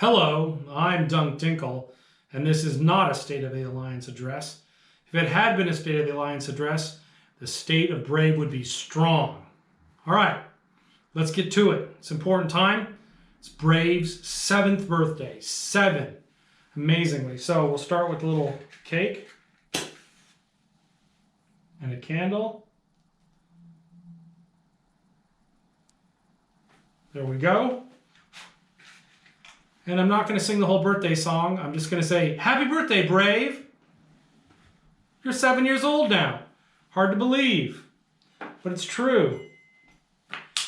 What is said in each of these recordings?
Hello, I'm Dunk Dinkle, and this is not a State of the Alliance address. If it had been a State of the Alliance address, the state of Brave would be strong. All right, let's get to it. It's an important time. It's Brave's 7th birthday. 7. Amazingly. So we'll start with a little cake and a candle. There we go. And I'm not going to sing the whole birthday song. I'm just going to say, happy birthday, Brave. You're 7 years old now. Hard to believe, but it's true.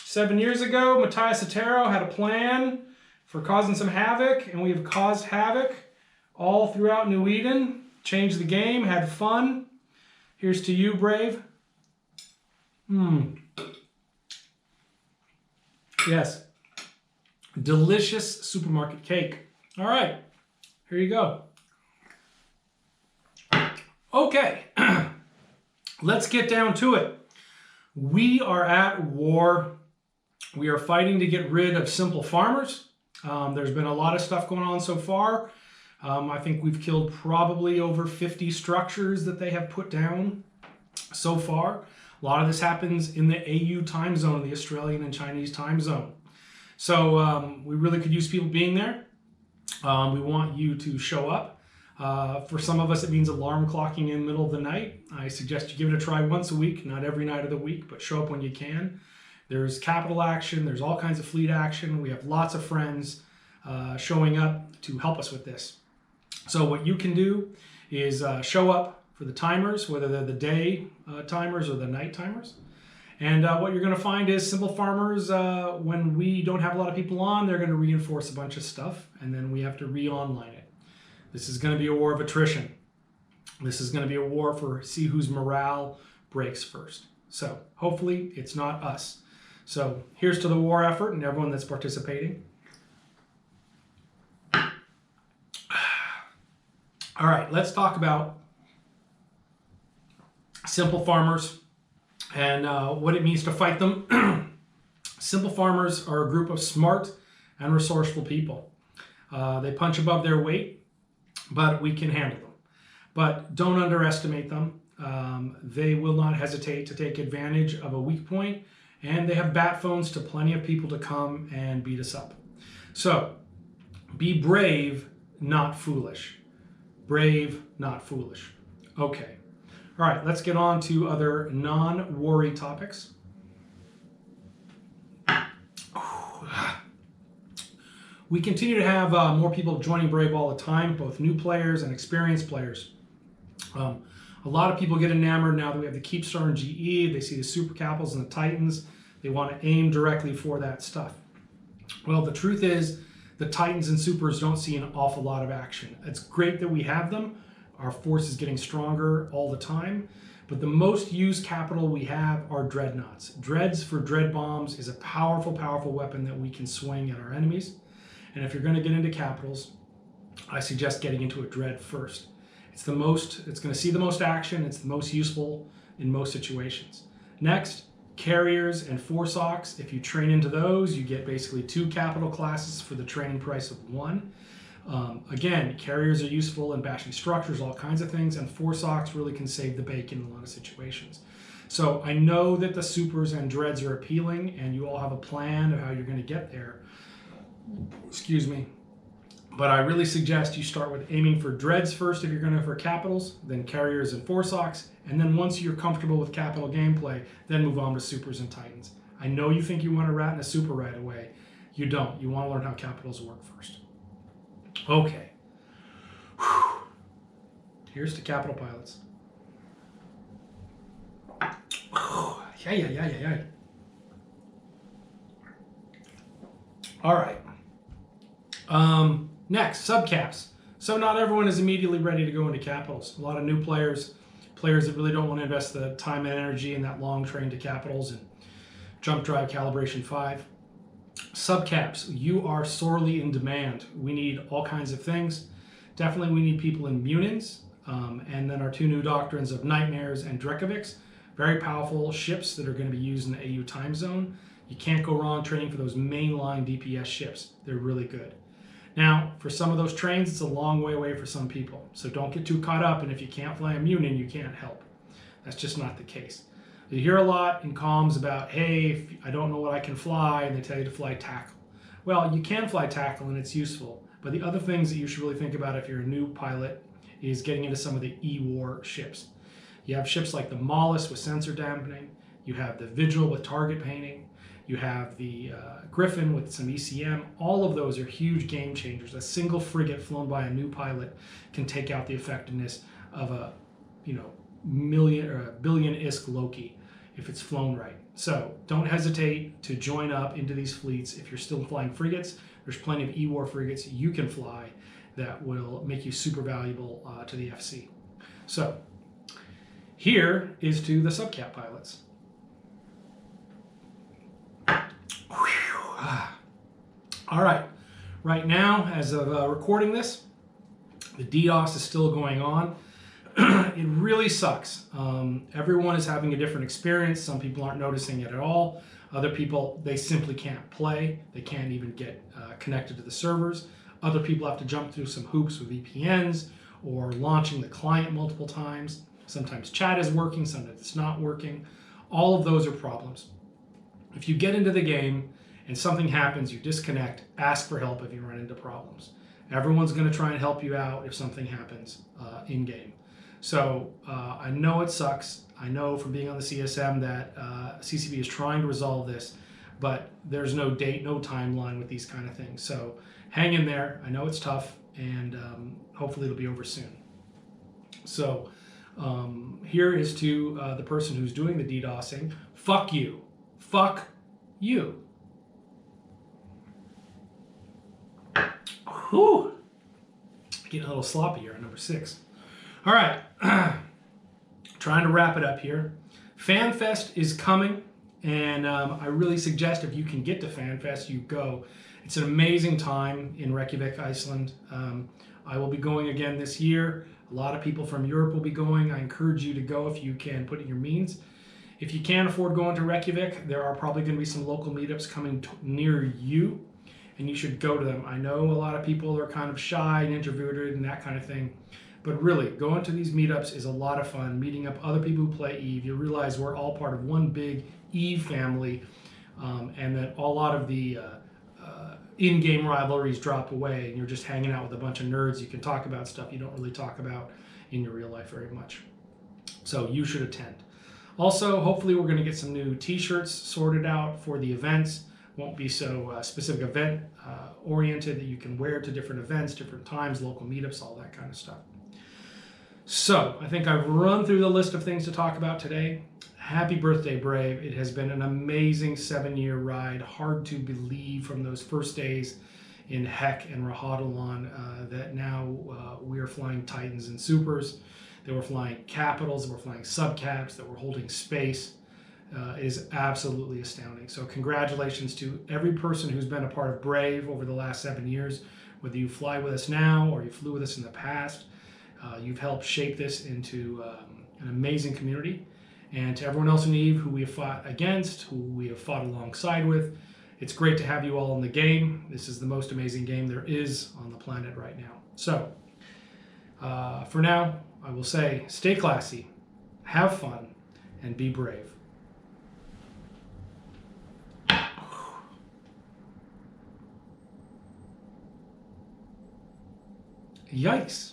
7 years ago, Matthias Otero had a plan for causing some havoc, and we have caused havoc all throughout New Eden. Changed the game, had fun. Here's to you, Brave. Yes. Delicious supermarket cake. All right, here you go. Okay, let's get down to it. We are at war. We are fighting to get rid of simple farmers. There's been a lot of stuff going on so far. I think we've killed probably over 50 structures that they have put down so far. A lot of this happens in the AU time zone, the Australian and Chinese time zone. So we really could use people being there. We want you to show up. For some of us, it means alarm clocking in the middle of the night. I suggest you give it a try once a week, not every night of the week, but show up when you can. There's capital action. There's all kinds of fleet action. We have lots of friends showing up to help us with this. So what you can do is show up for the timers, whether they're the day timers or the night timers. And what you're going to find is simple farmers, when we don't have a lot of people on, they're going to reinforce a bunch of stuff, and then we have to re-online it. This is going to be a war of attrition. This is going to be a war for see whose morale breaks first. So hopefully it's not us. So here's to the war effort and everyone that's participating. All right, let's talk about simple farmers and what it means to fight them. Simple farmers are a group of smart and resourceful people. They punch above their weight, but we can handle them. But don't underestimate them. They will not hesitate to take advantage of a weak point, and they have bat phones to plenty of people to come and beat us up. So be brave, not foolish. Brave, not foolish. Okay. All right, let's get on to other non-worry topics. We continue to have more people joining Brave all the time, both new players and experienced players. A lot of people get enamored now that we have the Keepstar and GE. They see the SuperCaps and the Titans. They want to aim directly for that stuff. Well, the truth is the Titans and Supers don't see an awful lot of action. It's great that we have them. Our force is getting stronger all the time. But the most used capital we have are dreadnoughts. Dreads for dread bombs is a powerful, powerful weapon that we can swing at our enemies. And if you're going to get into capitals, I suggest getting into a dread first. It's going to see the most action. It's the most useful in most situations. Next, carriers and foresocs. If you train into those, you get basically 2 capital classes for the training price of 1. Again, carriers are useful in bashing structures, all kinds of things, and foresocs really can save the bacon in a lot of situations. So I know that the supers and dreads are appealing, and you all have a plan of how you're going to get there. Excuse me. But I really suggest you start with aiming for dreads first if you're going to for capitals, then carriers and foresocs, and then once you're comfortable with capital gameplay, then move on to supers and titans. I know you think you want to rat in a super right away. You don't. You want to learn how capitals work first. Okay. Whew. Here's to capital pilots. Yeah. All right. Next, SubCaps. So not everyone is immediately ready to go into capitals. A lot of new players that really don't want to invest the time and energy in that long train to capitals and jump drive calibration 5. SubCaps, you are sorely in demand. We need all kinds of things. Definitely we need people in Munins, and then our 2 new doctrines of Nightmares and Drekovics. Very powerful ships that are going to be used in the AU time zone. You can't go wrong training for those mainline DPS ships. They're really good. Now, for some of those trains, it's a long way away for some people. So don't get too caught up, and if you can't fly a Munin, you can't help. That's just not the case. You hear a lot in comms about, hey, if I don't know what I can fly, and they tell you to fly tackle. Well, you can fly tackle, and it's useful. But the other things that you should really think about if you're a new pilot is getting into some of the E-war ships. You have ships like the Mollusk with sensor dampening. You have the Vigil with target painting. You have the Griffin with some ECM. All of those are huge game changers. A single frigate flown by a new pilot can take out the effectiveness of a, million or a billion ISK Loki if it's flown right. So don't hesitate to join up into these fleets. If you're still flying frigates, there's plenty of E-war frigates you can fly that will make you super valuable to the FC. So here is to the SubCap pilots. All right, right now, as of recording this, the DDoS is still going on. It really sucks. Everyone is having a different experience. Some people aren't noticing it at all. Other people, they simply can't play. They can't even get connected to the servers. Other people have to jump through some hoops with VPNs or launching the client multiple times. Sometimes chat is working, sometimes it's not working. All of those are problems. If you get into the game and something happens, you disconnect, ask for help if you run into problems. Everyone's going to try and help you out if something happens in-game. So I know it sucks. I know from being on the CSM that CCB is trying to resolve this, but there's no date, no timeline with these kind of things. So hang in there. I know it's tough, and hopefully it'll be over soon. So here is to the person who's doing the DDoSing. Fuck you. Fuck you. Whew. Getting a little sloppy here on number 6. All right. Trying to wrap it up here. FanFest is coming, and I really suggest if you can get to FanFest, you go. It's an amazing time in Reykjavik, Iceland. I will be going again this year. A lot of people from Europe will be going. I encourage you to go if you can put in your means. If you can't afford going to Reykjavik, there are probably going to be some local meetups coming near you, and you should go to them. I know a lot of people are kind of shy and introverted and that kind of thing, but really, going to these meetups is a lot of fun. Meeting up other people who play EVE, you realize we're all part of one big EVE family, and that a lot of the in-game rivalries drop away, and you're just hanging out with a bunch of nerds. You can talk about stuff you don't really talk about in your real life very much. So you should attend. Also, hopefully we're going to get some new t-shirts sorted out for the events. Won't be so specific event oriented that you can wear to different events, different times, local meetups, all that kind of stuff. So I think I've run through the list of things to talk about today. Happy birthday, Brave. It has been an amazing 7-year ride. Hard to believe from those first days in Heck and Rahadalon that now we are flying Titans and Supers, that we're flying Capitals, that we're flying SubCaps, that we're holding space. Is absolutely astounding. So congratulations to every person who's been a part of Brave over the last 7 years, whether you fly with us now or you flew with us in the past. You've helped shape this into an amazing community. And to everyone else in EVE who we have fought against, who we have fought alongside with, it's great to have you all in the game. This is the most amazing game there is on the planet right now. So for now, I will say stay classy, have fun, and be brave. Yikes.